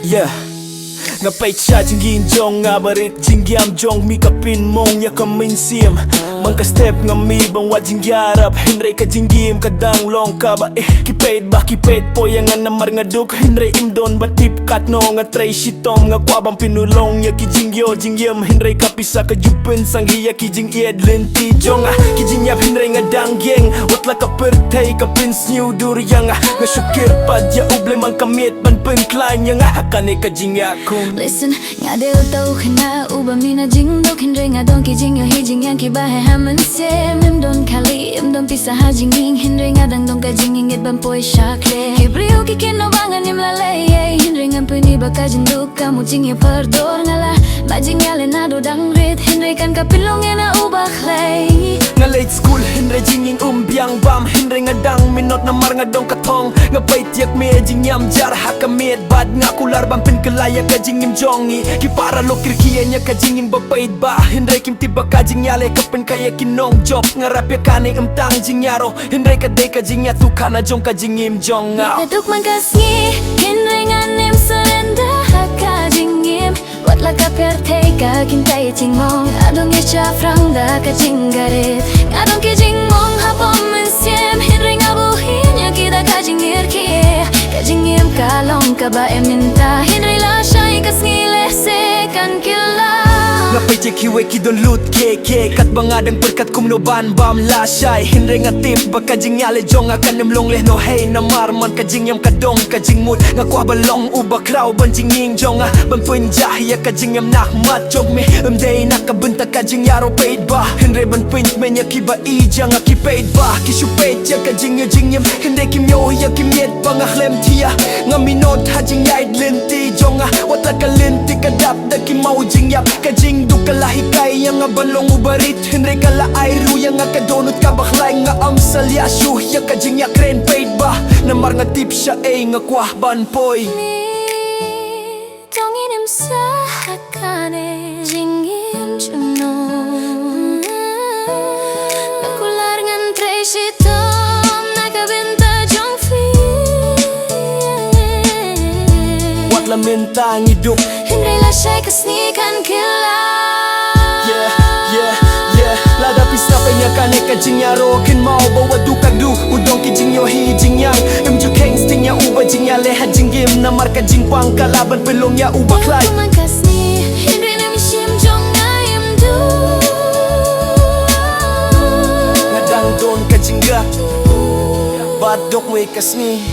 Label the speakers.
Speaker 1: Yeah, ngapay cha jingin jong nga barit jingyam jong mi kapin mong ya kamin sim Mangka step nga mi bang wajing yarap Hinray ka jinggim kadang long ka ba kiped po yang nga namar nga duk Hinray imdon ba tip kat no nga tray shitom nga kwa bang pinulong ya kijingyo jingyam Hinray ka pisa ka jupin sang hiya kijing ied lenti jong kijing yap hinray nga danggeng watla ka pertay ka pins new duryang nga syukir pad ya uble man kamit ban penklan yang hakane ka jingya kun
Speaker 2: Listen, nga deo tau khana uba mina jing do Hinray nga don kijing yo hijing yang kibahe haman sim Im don kali, im don pisa ha jinging Hinray nga dang don ka jinging it ban poy shakle Kibriyo ki kino bangan im lalay Hinray nga puni baka jinduk kamu jing ya perdor nga la Majing yale na do dang rit Hinray kan kapilong ya na uba klay
Speaker 1: Nga late school, Hinray jinging umbiang bam Hinray nga dang minot na mar nga dong katong Nga pait yak me jing yam jar hakamit Bad nga kular bang pinkalaya ka jingim jongi Ki para lo kirkiya nya ka jinging bapait ba Hinray kim tiba ka jing yale kapin kaya kinong job Nga rap ya kane imtang jing yaro Hinray ka day ka jing ya tu kana jong ka jingim jong
Speaker 2: Naduk man kasngi Hinray nga nim surrender haka jingim Watla ka pertay ka kintay jing mong Adong ya cha frang da ka jing garit Adong ki jing mong hapom men siem Hinray nga buhin ya kita ka jing irki Ka jingim kalong ka ba eminta Hinray la shay kasngi lese kan kila
Speaker 1: Ngapay cekiwe kidon lut keke Kat bangadang perkat kumno ban bam lasay Hinray nga tip baka jing yale jong akan nemlong leh no hey na marman kajing yam kadong kajing mut nga kwa balong uba kraw ban jinging jong ban punjah ya kajing yam nakmat jog me day nakabunta kajing yaro paid ba Hinray ban punt men ya kiba ija nga ki paid ba Kishu paid ya kajing yo jing yam Hinray kim yo ya kim yet ba nga khlem tia nga minot ha jing yaid linti jong watla ka linti kadap da ki mau jing yap kajing du kalahikay yang nga balong ubarit Hinray kala ayru yang nga kadonot ka baklay nga amsal ya syuh ya kajing ya kren paid ba namar nga tip siya nga kwah ban poy
Speaker 2: Tongin im sa hakane jingim chuno Nakular ngan tray shitom nakabenta jong fi
Speaker 1: Watla minta ngiduk
Speaker 2: Hinray la shay kasni kan kila
Speaker 1: Lada pista penya kane kajing yaro kin mau bawa dukak du udong ki jing yo hi jing yang im ju keng sting ya uba jing ya leha jing gim namar ka jing pang kalaban pelong ya uba klay
Speaker 2: Kuman kasni Hinray na mishim jong ayam du
Speaker 1: Ngadang don ka jing ga badok we kasni